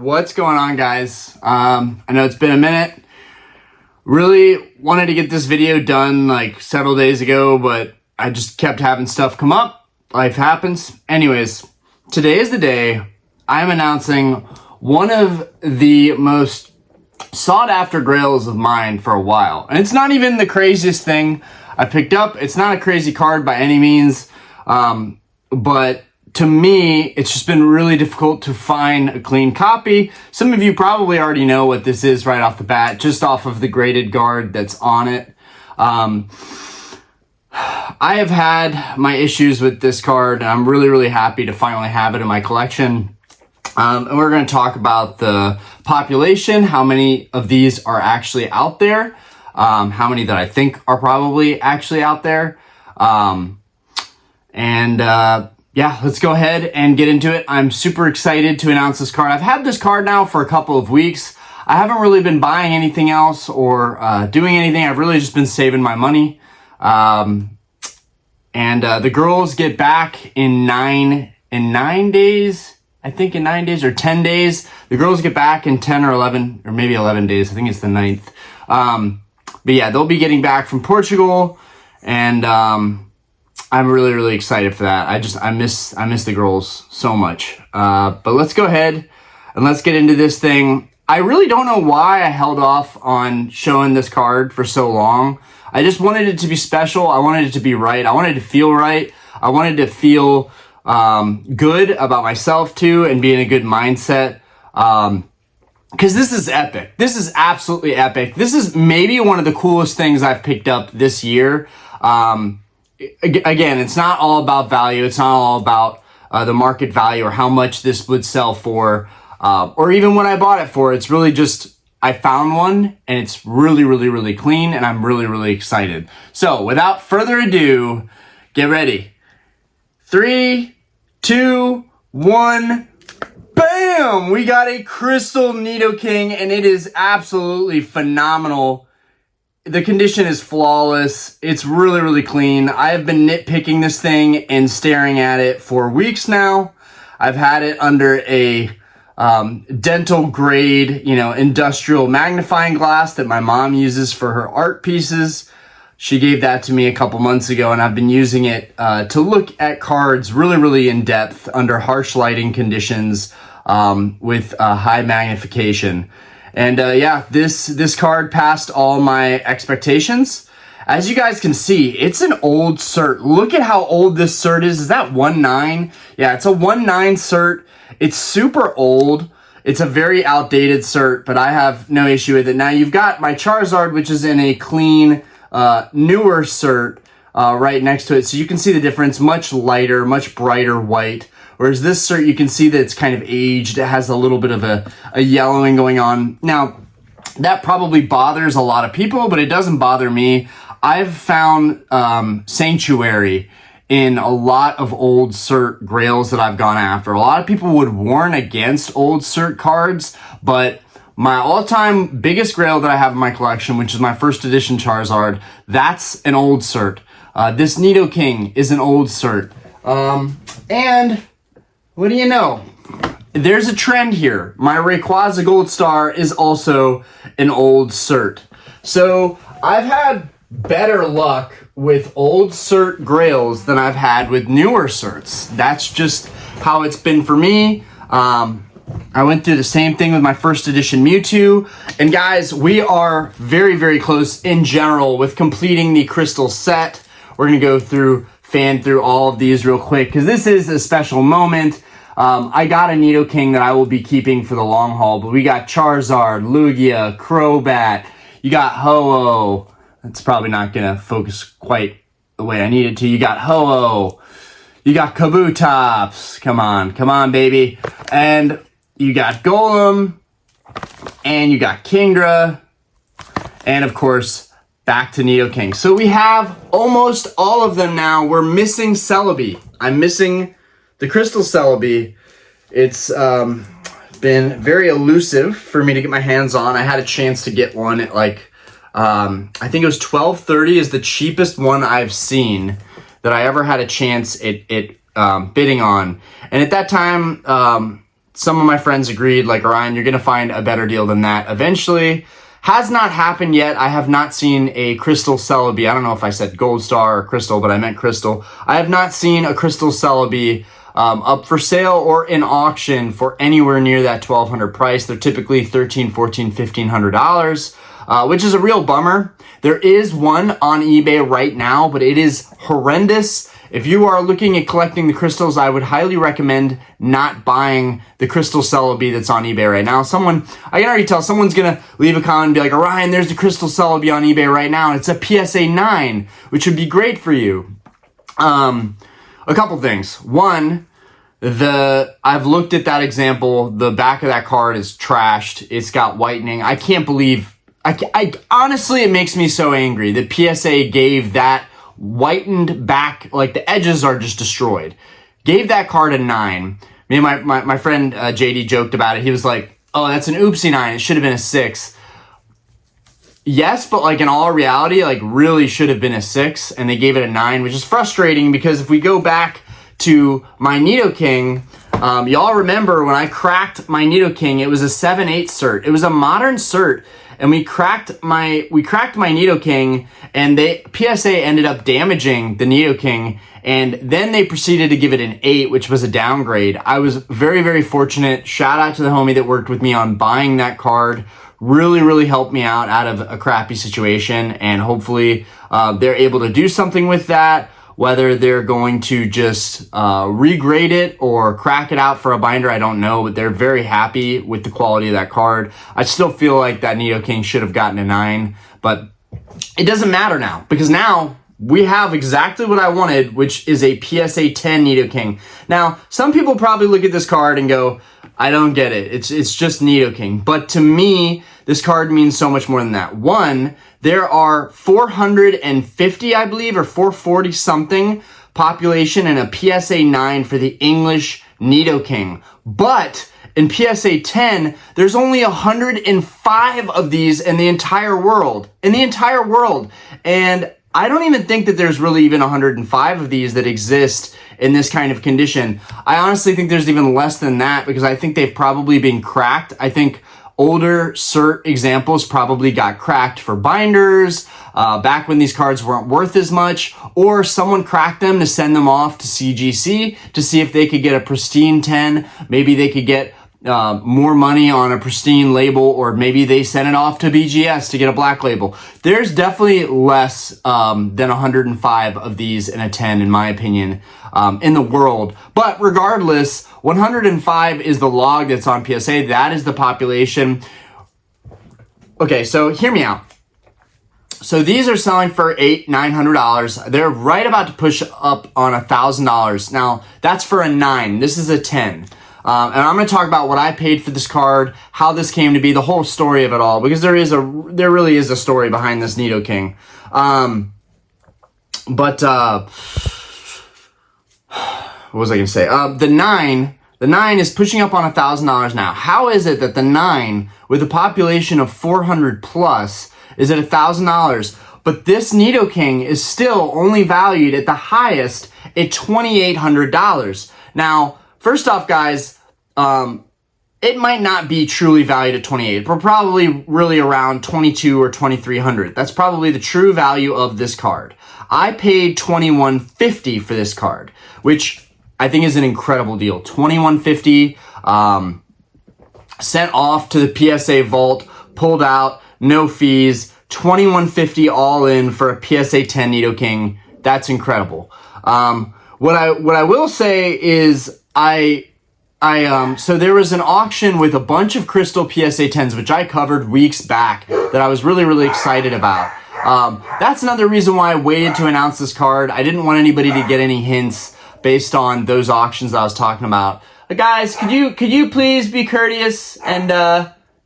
What's going on, guys? I know it's been a minute. Really wanted to get this video done like several days ago, but I just kept having stuff come up. Life happens. Anyways, today is the day I'm announcing one of the most sought after grails of mine for a while. And it's not even the craziest thing I picked up. It's not a crazy card by any means. But to me, it's just been really difficult to find a clean copy. Some of you probably already know what this is right off the bat, just off of the graded guard that's on it. I have had my issues with this card, and I'm really, really happy to finally have it in my collection. And we're going to talk about the population, how many of these are actually out there, how many that I think are probably actually out there. Yeah, let's go ahead and get into it. I'm super excited to announce this card. I've had this card now for a couple of weeks. I haven't really been buying anything else or doing anything. I've really just been saving my money. The girls get back in 9 days. I think in 9 days or 10 days. The girls get back in 10 or 11 or maybe 11 days. I think it's the 9th. But yeah, they'll be getting back from Portugal, and I'm really, really excited for that. I miss the girls so much. But let's go ahead and let's get into this thing. I really don't know why I held off on showing this card for so long. I just wanted it to be special. I wanted it to be right. I wanted it to feel right. I wanted to feel good about myself too, and be in a good mindset. Because this is epic. This is absolutely epic. This is maybe one of the coolest things I've picked up this year. Again, it's not all about value. It's not all about the market value or how much this would sell for, or even what I bought it for. It's really just, I found one and it's really, really, really clean, and I'm really, really excited. So without further ado, get ready. 3, 2, 1, bam! We got a Crystal Nidoking, and it is absolutely phenomenal. The condition is flawless. It's really, really clean. I have been nitpicking this thing and staring at it for weeks now. I've had it under a dental grade, industrial magnifying glass that my mom uses for her art pieces. She gave that to me a couple months ago, and I've been using it to look at cards really, really in depth under harsh lighting conditions with high magnification. And yeah, this card passed all my expectations. As you guys can see, it's an old cert. Look at how old this cert is. Is that 1.9? Yeah, it's a 1.9 cert. It's super old. It's a very outdated cert, but I have no issue with it. Now you've got my Charizard, which is in a clean, newer cert right next to it. So you can see the difference, much lighter, much brighter white. Whereas this cert, you can see that it's kind of aged. It has a little bit of a yellowing going on. Now, that probably bothers a lot of people, but it doesn't bother me. I've found sanctuary in a lot of old cert grails that I've gone after. A lot of people would warn against old cert cards, but my all-time biggest grail that I have in my collection, which is my first edition Charizard, that's an old cert. This Nidoking is an old cert. And what do you know? There's a trend here. My Rayquaza Gold Star is also an old cert. So I've had better luck with old cert grails than I've had with newer certs. That's just how it's been for me. I went through the same thing with my first edition Mewtwo. And guys, we are very, very close in general with completing the crystal set. We're going to fan through all of these real quick, because this is a special moment. I got a Nidoking that I will be keeping for the long haul, but we got Charizard, Lugia, Crobat, you got Ho-Oh. That's probably not going to focus quite the way I need it to. You got Ho-Oh, you got Kabutops, come on, baby. And you got Golem, and you got Kingdra, and of course, back to Nidoking. So we have almost all of them now. We're missing Celebi. I'm missing the Crystal Celebi. It's been very elusive for me to get my hands on. I had a chance to get one at like, I think it was $12.30 is the cheapest one I've seen that I ever had a chance at bidding on. And at that time, some of my friends agreed, like, Ryan, you're going to find a better deal than that eventually. Has not happened yet. I have not seen a Crystal Celebi. I don't know if I said Gold Star or Crystal, but I meant Crystal. I have not seen a Crystal Celebi up for sale or in auction for anywhere near that $1,200 price. They're typically $1,300, $1,400, $1,500, which is a real bummer. There is one on eBay right now, but it is horrendous. If you are looking at collecting the crystals, I would highly recommend not buying the Crystal Celebi that's on eBay right now. I can already tell someone's gonna leave a comment and be like, Orion, there's the Crystal Celebi on eBay right now, and it's a PSA 9, which would be great for you. A couple things. One, I've looked at that example. The back of that card is trashed. It's got whitening. I can't believe, honestly, it makes me so angry that PSA gave that whitened back, like the edges are just destroyed. Gave that card a 9. Me and my friend JD joked about it. He was like, oh, that's an oopsie 9. It should have been a 6. Yes, but like in all reality, like really should have been a 6, and they gave it a 9, which is frustrating because if we go back to my Nidoking, y'all remember when I cracked my Nidoking, it was a 7/8 cert. It was a modern cert. And we cracked my Nidoking, and PSA ended up damaging the Nidoking, and then they proceeded to give it an 8, which was a downgrade. I was very, very fortunate. Shout out to the homie that worked with me on buying that card. Really, really helped me out of a crappy situation, and hopefully they're able to do something with that. Whether they're going to just regrade it or crack it out for a binder, I don't know, but they're very happy with the quality of that card. I still feel like that Nidoking should have gotten a 9, but it doesn't matter now because now we have exactly what I wanted, which is a PSA 10 Nidoking. Now, some people probably look at this card and go, I don't get it. It's just Nidoking. But to me, this card means so much more than that. One, there are 450, I believe, or 440 something population in a PSA 9 for the English Nidoking. But in PSA 10, there's only 105 of these in the entire world. And I don't even think that there's really even 105 of these that exist in this kind of condition. I honestly think there's even less than that because I think they've probably been cracked. I think older cert examples probably got cracked for binders back when these cards weren't worth as much, or someone cracked them to send them off to CGC to see if they could get a pristine 10. Maybe they could get more money on a pristine label, or maybe they sent it off to BGS to get a black label. There's definitely less than 105 of these in a 10, in my opinion, in the world. But regardless, 105 is the log that's on PSA. That is the population. Okay, so hear me out. So these are selling for $800-900. They're right about to push up on $1,000. Now, that's for a 9. This is a 10. And I'm going to talk about what I paid for this card, how this came to be, the whole story of it all, because there really is a story behind this Nidoking. What was I going to say? The 9 is pushing up on $1,000 now. How is it that the 9, with a population of 400 plus, is at $1,000? But this Nidoking is still only valued at the highest at $2,800. Now, first off, guys, it might not be truly valued at 28. We're probably really around 22 or 2,300. That's probably the true value of this card. I paid $2,150 for this card, which I think is an incredible deal. $2,150, sent off to the PSA vault, pulled out, no fees, $2,150 all in for a PSA 10 Nidoking. That's incredible. What I will say is so there was an auction with a bunch of crystal PSA 10s, which I covered weeks back, that I was really, really excited about. That's another reason why I waited to announce this card. I didn't want anybody to get any hints based on those auctions I was talking about. Guys, could you please be courteous and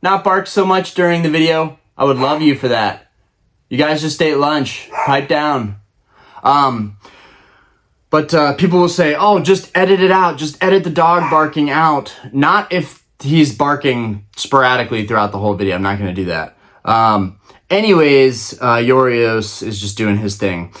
not bark so much during the video? I would love you for that. You guys just ate lunch. Pipe down. But people will say, oh, just edit it out. Just edit the dog barking out. Not if he's barking sporadically throughout the whole video. I'm not going to do that. Anyways, Yorios is just doing his thing,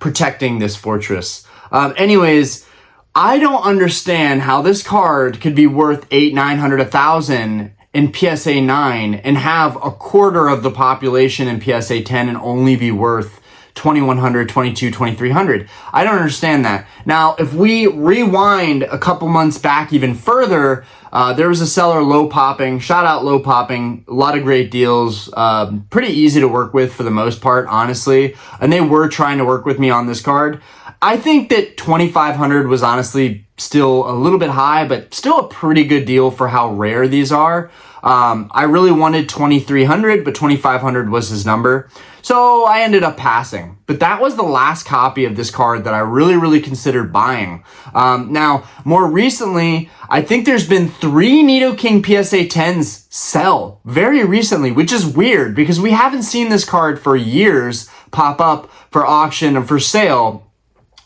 protecting this fortress. Anyways, I don't understand how this card could be worth 800, 900, 1,000 in PSA 9 and have a quarter of the population in PSA 10 and only be worth 2,100, 22, 2,300. I don't understand that. Now, if we rewind a couple months back even further, there was a seller, Low Popping. Shout out Low Popping. A lot of great deals. Pretty easy to work with for the most part, honestly. And they were trying to work with me on this card. I think that 2,500 was honestly still a little bit high, but still a pretty good deal for how rare these are. I really wanted 2,300, but 2,500 was his number. So I ended up passing. But that was the last copy of this card that I really considered buying. Now, more recently, I think there's been 3 Nidoking PSA 10s sell very recently, which is weird because we haven't seen this card for years pop up for auction and for sale.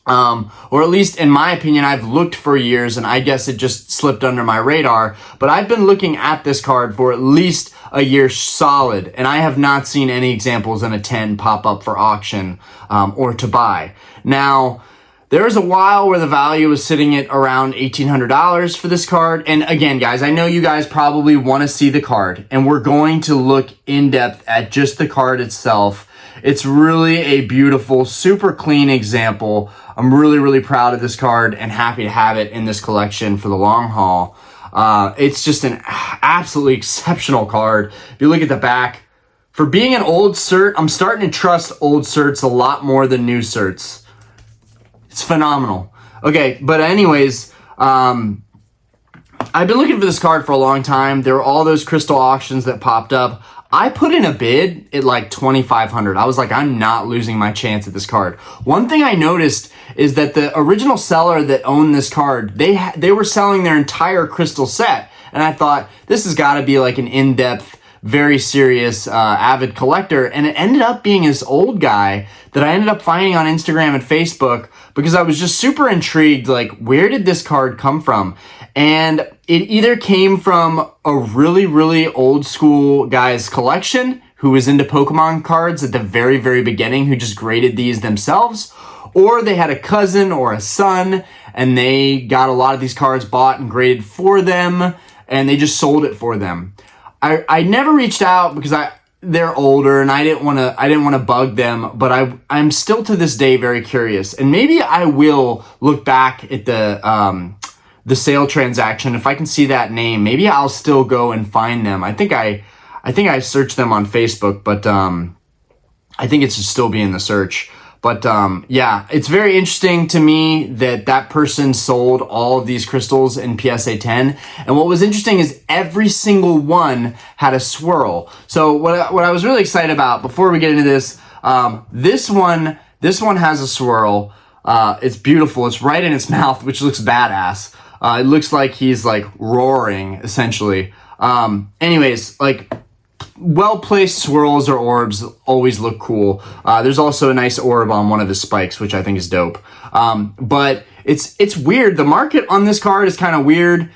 Or at least in my opinion, I've looked for years and I guess it just slipped under my radar, but I've been looking at this card for at least a year solid and I have not seen any examples in a 10 pop up for auction, or to buy. Now, there was a while where the value was sitting at around $1,800 for this card. And again, guys, I know you guys probably want to see the card and we're going to look in depth at just the card itself. It's really a beautiful, super clean example. I'm really proud of this card and happy to have it in this collection for the long haul. It's just an absolutely exceptional card. If you look at the back, for being an old cert, I'm starting to trust old certs a lot more than new certs. It's phenomenal. Okay, but anyways, I've been looking for this card for a long time. There were all those crystal auctions that popped up. I put in a bid at like 2,500. I was like, I'm not losing my chance at this card. One thing I noticed is that the original seller that owned this card, they were selling their entire crystal set. And I thought, this has got to be like an in-depth, very serious, avid collector. And it ended up being this old guy that I ended up finding on Instagram and Facebook because I was just super intrigued, like, where did this card come from? And it either came from a really old school guy's collection who was into Pokemon cards at the very beginning who just graded these themselves, or they had a cousin or a son and they got a lot of these cards bought and graded for them and they just sold it for them. I never reached out because they're older and I didn't want to bug them, but I'm still to this day very curious. And maybe I will look back at the sale transaction. If I can see that name, maybe I'll still go and find them. I think I searched them on Facebook, but I think it should still be in the search. But yeah, it's very interesting to me that person sold all of these crystals in PSA 10. And what was interesting is every single one had a swirl. So what I was really excited about before we get into this, this one has a swirl. It's beautiful. It's right in its mouth, which looks badass. It looks like he's like roaring essentially. Anyways, like, well-placed swirls or orbs always look cool. There's also a nice orb on one of his spikes, which I think is dope. But it's weird. The market on this card is kind of weird.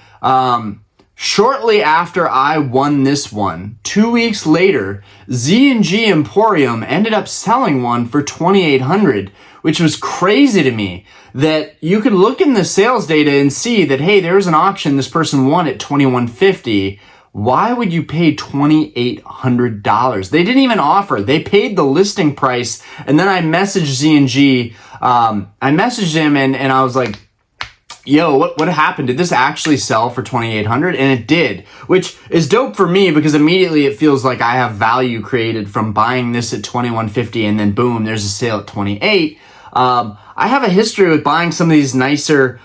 Shortly after I won this one, 2 weeks later, Z&G Emporium ended up selling one for $2,800, which was crazy to me. That you could look in the sales data and see that, hey, there was an auction this person won at $2,150. Why would you pay $2,800? They didn't even offer. They paid the listing price. And then I messaged Z&G. I messaged him and I was like, yo, what happened? Did this actually sell for $2,800? And it did, which is dope for me because immediately it feels like I have value created from buying this at $2,150 and then boom, there's a sale at $2,800. I have a history with buying some of these nicer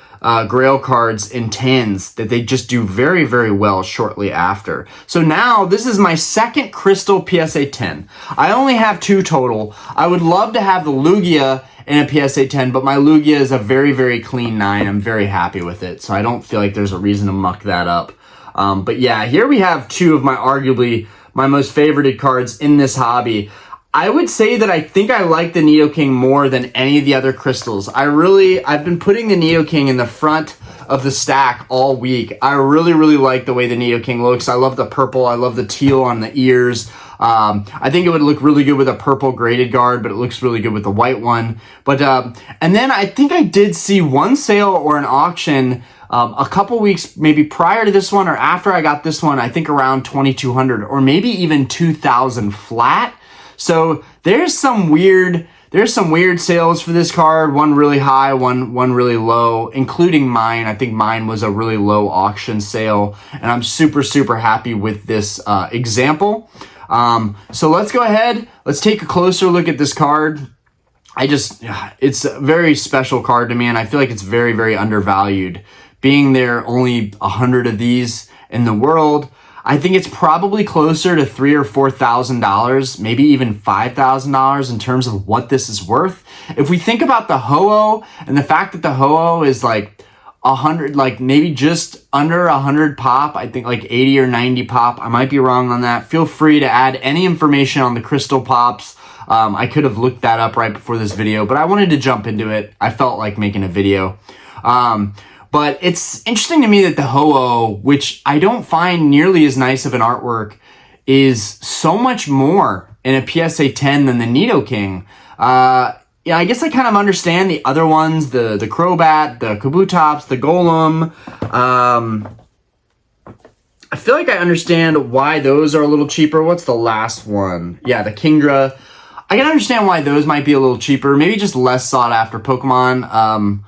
Grail cards in 10s that they just do very well shortly after. So now this is my second crystal PSA 10. I only have 2 total. I would love to have the Lugia in a PSA 10, but my Lugia is a very clean 9. I'm very happy with it, so I don't feel like there's a reason to muck that up. But yeah, here we have 2 of arguably my most favorited cards in this hobby. I would say that I think I like the Nidoking more than any of the other crystals. I've been putting the Nidoking in the front of the stack all week. I really, really like the way the Nidoking looks. I love the purple. I love the teal on the ears. I think it would look really good with a purple graded guard, but it looks really good with the white one. But, and then I think I did see one sale or an auction a couple weeks maybe prior to this one or after I got this one, I think around 2,200 or maybe even 2,000 flat. So there's some weird sales for this card, one really high, one really low, including mine. I think mine was a really low auction sale, and I'm super, super happy with this example. So let's go ahead. Let's take a closer look at this card. It's a very special card to me, and I feel like it's very, very undervalued. Being there only 100 of these in the world, I think it's probably closer to $3,000 or $4,000, maybe even $5,000 in terms of what this is worth. If we think about the Ho-Oh and the fact that the Ho-Oh is like 100, like maybe just under 100 pop, I think like 80 or 90 pop. I might be wrong on that. Feel free to add any information on the crystal pops. I could have looked that up right before this video, but I wanted to jump into it. I felt like making a video. But it's interesting to me that the Ho-Oh, which I don't find nearly as nice of an artwork, is so much more in a PSA 10 than the Nidoking. Yeah, I guess I kind of understand the other ones, the Crobat, the Kabutops, the Golem. I feel like I understand why those are a little cheaper. What's the last one? Yeah, the Kingdra. I can understand why those might be a little cheaper. Maybe just less sought after Pokemon.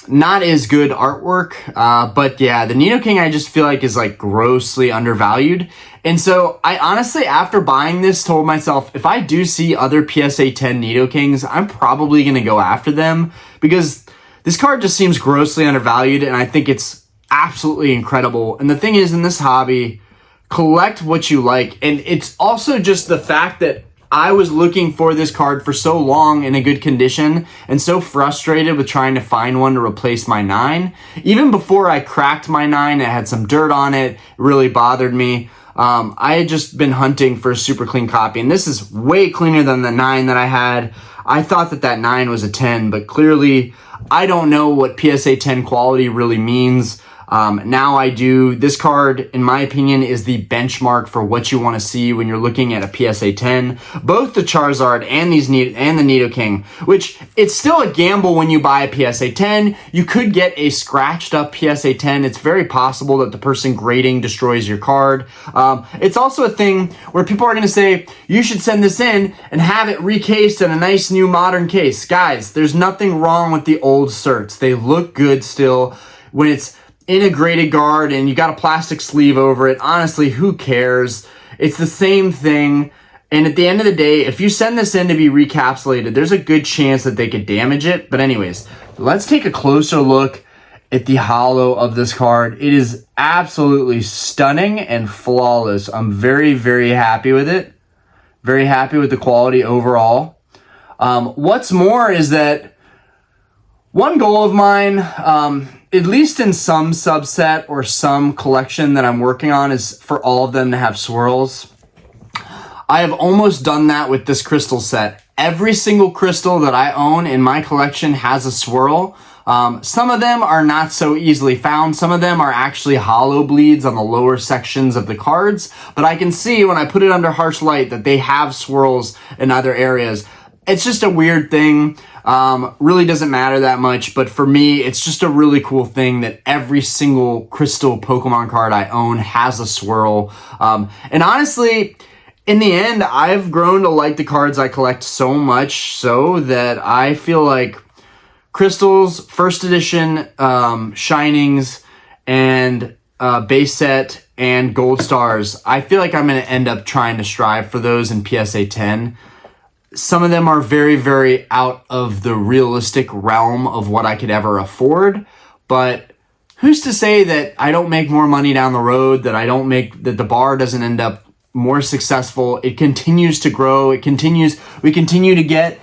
Not as good artwork, but yeah, the Nidoking I just feel like is like grossly undervalued. And so I honestly, after buying this, told myself, if I do see other PSA 10 Nidokings, I'm probably going to go after them because this card just seems grossly undervalued and I think it's absolutely incredible. And the thing is, in this hobby, collect what you like. And it's also just the fact that I was looking for this card for so long in a good condition and so frustrated with trying to find one to replace my 9. Even before I cracked my 9, it had some dirt on it. It really bothered me. I had just been hunting for a super clean copy, and this is way cleaner than the 9 that I had. I thought that 9 was a 10, but clearly I don't know what PSA 10 quality really means. Now I do. This card, in my opinion, is the benchmark for what you want to see when you're looking at a PSA 10. Both the Charizard and the Nidoking, which it's still a gamble when you buy a PSA 10. You could get a scratched up PSA 10. It's very possible that the person grading destroys your card. It's also a thing where people are going to say, you should send this in and have it recased in a nice new modern case. Guys, there's nothing wrong with the old certs. They look good still. When it's integrated guard and you got a plastic sleeve over it, honestly, who cares? It's the same thing. And at the end of the day, if you send this in to be recapsulated, there's a good chance that they could damage it. But anyways, let's take a closer look at the holo of this card. It is absolutely stunning and flawless. I'm very, very happy with it. Very happy with the quality overall. What's more is that one goal of mine, at least in some subset or some collection that I'm working on, is for all of them to have swirls. I have almost done that with this crystal set. Every single crystal that I own in my collection has a swirl. Some of them are not so easily found. Some of them are actually hollow bleeds on the lower sections of the cards, but I can see when I put it under harsh light that they have swirls in other areas. It's just a weird thing. Really doesn't matter that much, but for me, it's just a really cool thing that every single crystal Pokemon card I own has a swirl. And honestly, in the end, I've grown to like the cards I collect so much so that I feel like crystals, first edition, shinings, and base set, and gold stars, I feel like I'm going to end up trying to strive for those in PSA 10. Some of them are very, very out of the realistic realm of what I could ever afford. But who's to say that I don't make more money down the road, that the bar doesn't end up more successful? It continues to grow. We continue to get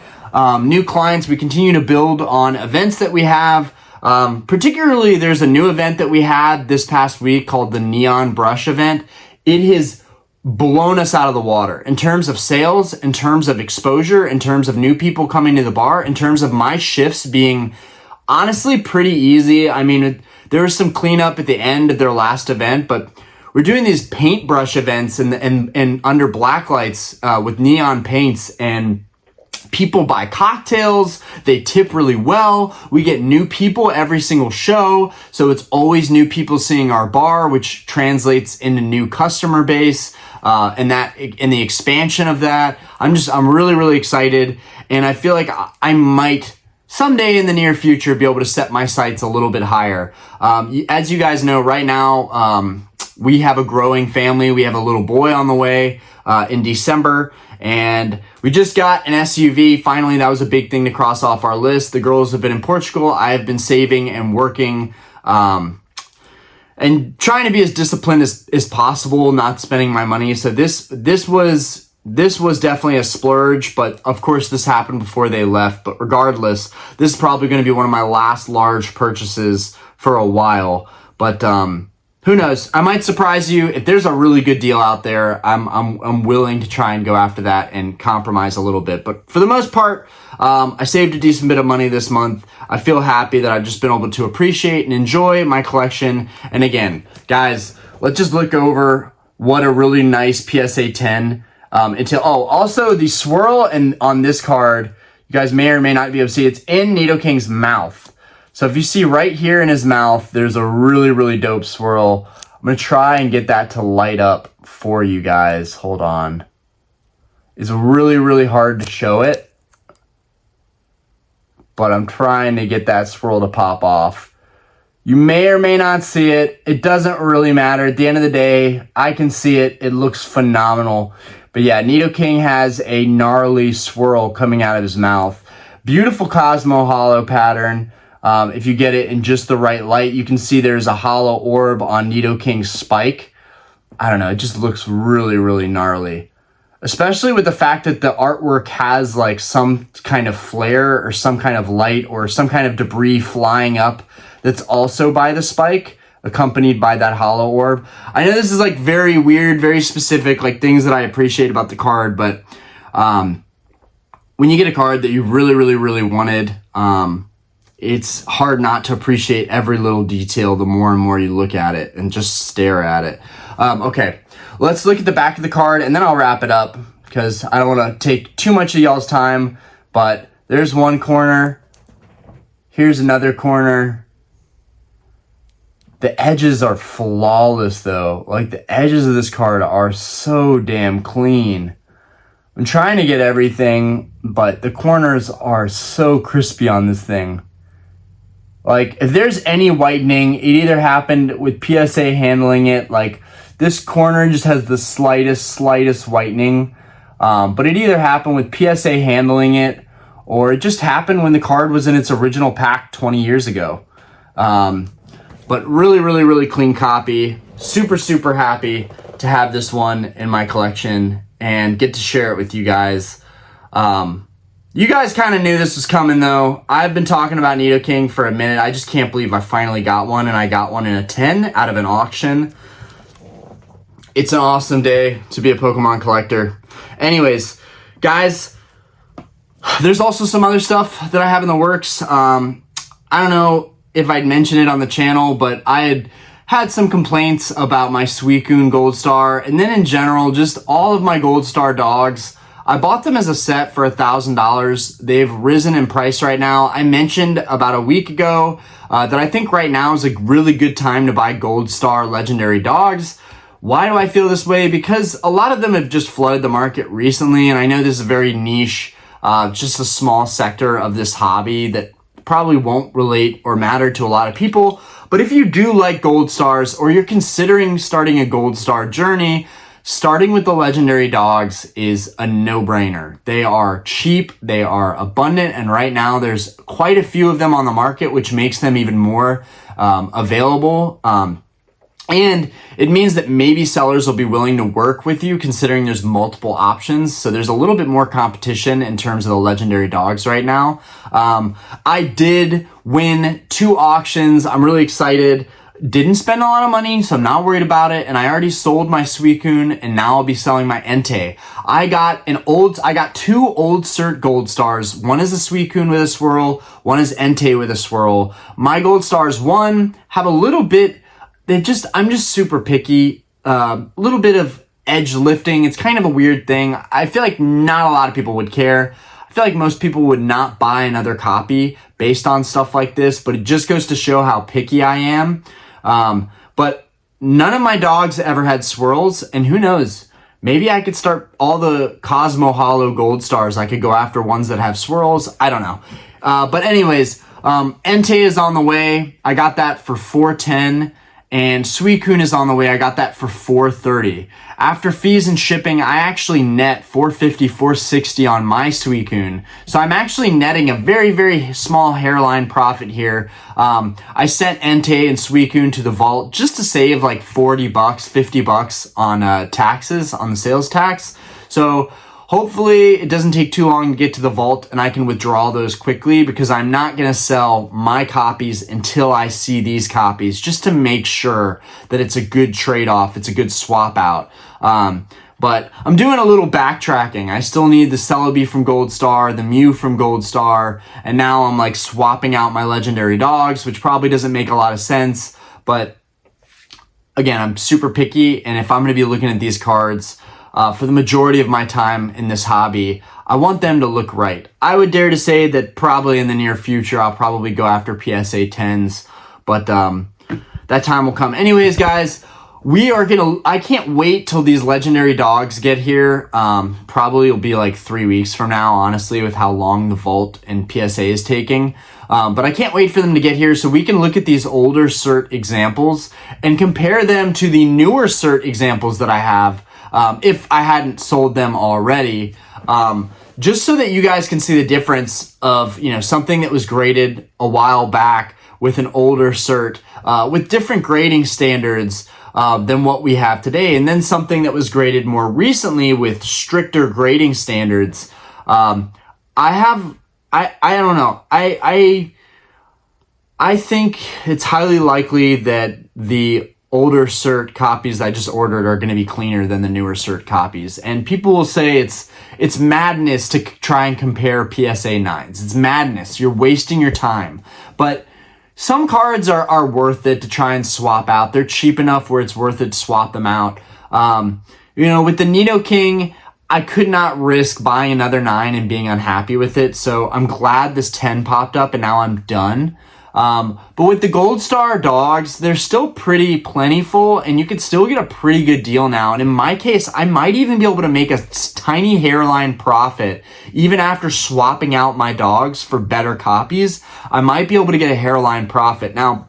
new clients. We continue to build on events that we have. Particularly, there's a new event that we had this past week called the Neon Brush event. It has blown us out of the water in terms of sales, in terms of exposure, in terms of new people coming to the bar, in terms of my shifts being honestly pretty easy. I mean, there was some cleanup at the end of their last event, but we're doing these paintbrush events and under black lights with neon paints, and people buy cocktails, they tip really well. We get new people every single show, so it's always new people seeing our bar, which translates into new customer base, and the expansion of that. I'm really, really excited, and I feel like I might someday in the near future be able to set my sights a little bit higher. As you guys know, right now, we have a growing family. We have a little boy on the way in December, and we just got an SUV. Finally, that was a big thing to cross off our list. The girls have been in Portugal. I have been saving and working and trying to be as disciplined as possible, not spending my money. So this was definitely a splurge, but of course this happened before they left. But regardless, this is probably going to be one of my last large purchases for a while. But who knows? I might surprise you. If there's a really good deal out there, I'm willing to try and go after that and compromise a little bit. But for the most part, I saved a decent bit of money this month. I feel happy that I've just been able to appreciate and enjoy my collection. And again, guys, let's just look over what a really nice PSA 10 also the swirl and on this card, you guys may or may not be able to see, it's in Nidoking's mouth. So if you see right here in his mouth, there's a really, really dope swirl. I'm going to try and get that to light up for you guys. Hold on. It's really, really hard to show it, but I'm trying to get that swirl to pop off. You may or may not see it. It doesn't really matter. At the end of the day, I can see it. It looks phenomenal. But yeah, Nidoking has a gnarly swirl coming out of his mouth. Beautiful Cosmo Hollow pattern. If you get it in just the right light, you can see there's a hollow orb on Nidoking's spike. I don't know, it just looks really, really gnarly. Especially with the fact that the artwork has like some kind of flare or some kind of light or some kind of debris flying up that's also by the spike, accompanied by that hollow orb. I know this is like very weird, very specific, like things that I appreciate about the card, but when you get a card that you really, really, really wanted, it's hard not to appreciate every little detail the more and more you look at it and just stare at it. Okay, let's look at the back of the card and then I'll wrap it up because I don't want to take too much of y'all's time, but there's one corner. Here's another corner. The edges are flawless though. Like the edges of this card are so damn clean. I'm trying to get everything, but the corners are so crispy on this thing. Like, if there's any whitening, it either happened with PSA handling it. Like, this corner just has the slightest whitening. But it either happened with PSA handling it, or it just happened when the card was in its original pack 20 years ago. But really, really, really clean copy. Super, super happy to have this one in my collection and get to share it with you guys. You guys kind of knew this was coming though. I've been talking about Nidoking for a minute. I just can't believe I finally got one, and I got one in a 10 out of an auction. It's an awesome day to be a Pokemon collector. Anyways, guys, there's also some other stuff that I have in the works. I don't know if I'd mentioned it on the channel, but I had some complaints about my Suicune Gold Star, and then in general, just all of my Gold Star dogs. I bought them as a set for $1,000. They've risen in price right now. I mentioned about a week ago that I think right now is a really good time to buy Gold Star legendary dogs. Why do I feel this way? Because a lot of them have just flooded the market recently, and I know this is a very niche, just a small sector of this hobby that probably won't relate or matter to a lot of people. But if you do like Gold Stars, or you're considering starting a Gold Star journey, starting with the legendary dogs is a no-brainer. They are cheap, they are abundant, and right now there's quite a few of them on the market, which makes them even more available. And it means that maybe sellers will be willing to work with you considering there's multiple options. So there's a little bit more competition in terms of the legendary dogs right now. I did win 2 auctions. I'm really excited. didn't spend a lot of money, so I'm not worried about it. And I already sold my Suicune, and now I'll be selling my Entei. I got two old cert gold stars. One is a Suicune with a swirl. One is Entei with a swirl. My gold stars, one, have a little bit, I'm just super picky. A little bit of edge lifting. It's kind of a weird thing. I feel like not a lot of people would care. I feel like most people would not buy another copy based on stuff like this, but it just goes to show how picky I am. But none of my dogs ever had swirls, and who knows, maybe I could start all the Cosmo Hollow Gold Stars. I could go after ones that have swirls. I don't know. But anyways, Entei is on the way. I got that for $410. And Suicune is on the way. I got that for $430. After fees and shipping, I actually net $450, $460 on my Suicune. So I'm actually netting a very, very small hairline profit here. I sent Entei and Suicune to the vault just to save like $40, $50 on taxes, on the sales tax. So hopefully it doesn't take too long to get to the vault and I can withdraw those quickly, because I'm not going to sell my copies until I see these copies, just to make sure that it's a good trade-off, it's a good swap out. But I'm doing a little backtracking. I still need the Celebi from Gold Star, the Mew from Gold Star, and now I'm like swapping out my legendary dogs, which probably doesn't make a lot of sense. But again, I'm super picky, and if I'm going to be looking at these cards for the majority of my time in this hobby, I want them to look right. I would dare to say that probably in the near future, I'll probably go after PSA 10s, but that time will come. Anyways, guys, I can't wait till these legendary dogs get here. Probably it'll be like 3 weeks from now, honestly, with how long the vault and PSA is taking. But I can't wait for them to get here so we can look at these older cert examples and compare them to the newer cert examples that I have. If I hadn't sold them already, just so that you guys can see the difference of, something that was graded a while back with an older cert, with different grading standards, than what we have today. And then something that was graded more recently with stricter grading standards. I don't know. I think it's highly likely that the older cert copies I just ordered are going to be cleaner than the newer cert copies. And people will say it's madness to try and compare PSA 9s. It's madness. You're wasting your time. But some cards are worth it to try and swap out. They're cheap enough where it's worth it to swap them out. With the Nidoking, I could not risk buying another 9 and being unhappy with it. So I'm glad this 10 popped up and now I'm done. But with the Gold Star dogs, they're still pretty plentiful and you could still get a pretty good deal now. And in my case, I might even be able to make a tiny hairline profit even after swapping out my dogs for better copies. I might be able to get a hairline profit. Now,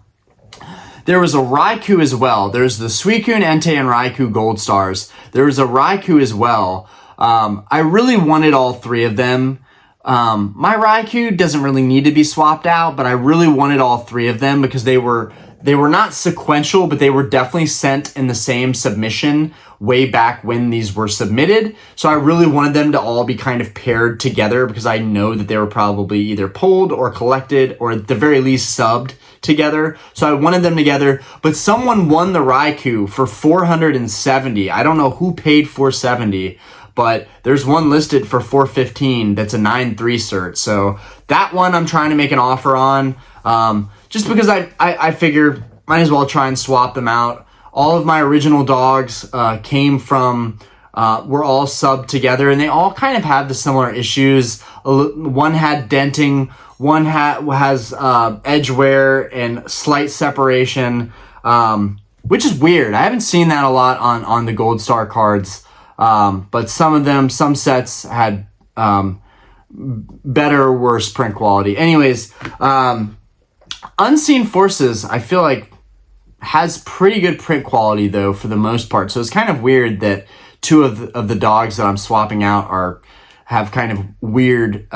there was a Raikou as well. There's the Suicune, Entei, and Raikou Gold Stars. There was a Raikou as well. I really wanted all three of them. My Raikou doesn't really need to be swapped out, but I really wanted all three of them because they were not sequential, but they were definitely sent in the same submission way back when these were submitted. So I really wanted them to all be kind of paired together because I know that they were probably either pulled or collected or at the very least subbed together. So I wanted them together, but someone won the Raikou for $470. I don't know who paid $470. But there's one listed for $415 that's a 9-3 cert. So that one I'm trying to make an offer on. Just because I figure might as well try and swap them out. All of my original dogs came from, were all subbed together. And they all kind of have the similar issues. One had denting. One has edge wear and slight separation. Which is weird. I haven't seen that a lot on the Gold Star cards. But some sets had better or worse print quality. Anyways, Unseen Forces, I feel like, has pretty good print quality, though, for the most part. So it's kind of weird that two of the dogs that I'm swapping out have kind of weird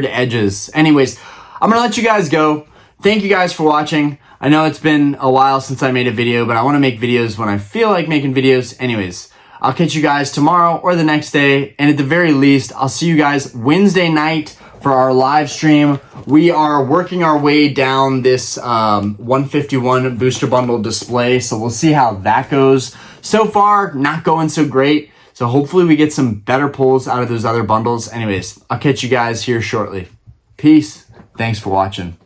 edges. Anyways, I'm going to let you guys go. Thank you guys for watching. I know it's been a while since I made a video, but I want to make videos when I feel like making videos. Anyways, I'll catch you guys tomorrow or the next day. And at the very least, I'll see you guys Wednesday night for our live stream. We are working our way down this 151 booster bundle display, so we'll see how that goes. So far, not going so great. So hopefully we get some better pulls out of those other bundles. Anyways, I'll catch you guys here shortly. Peace. Thanks for watching.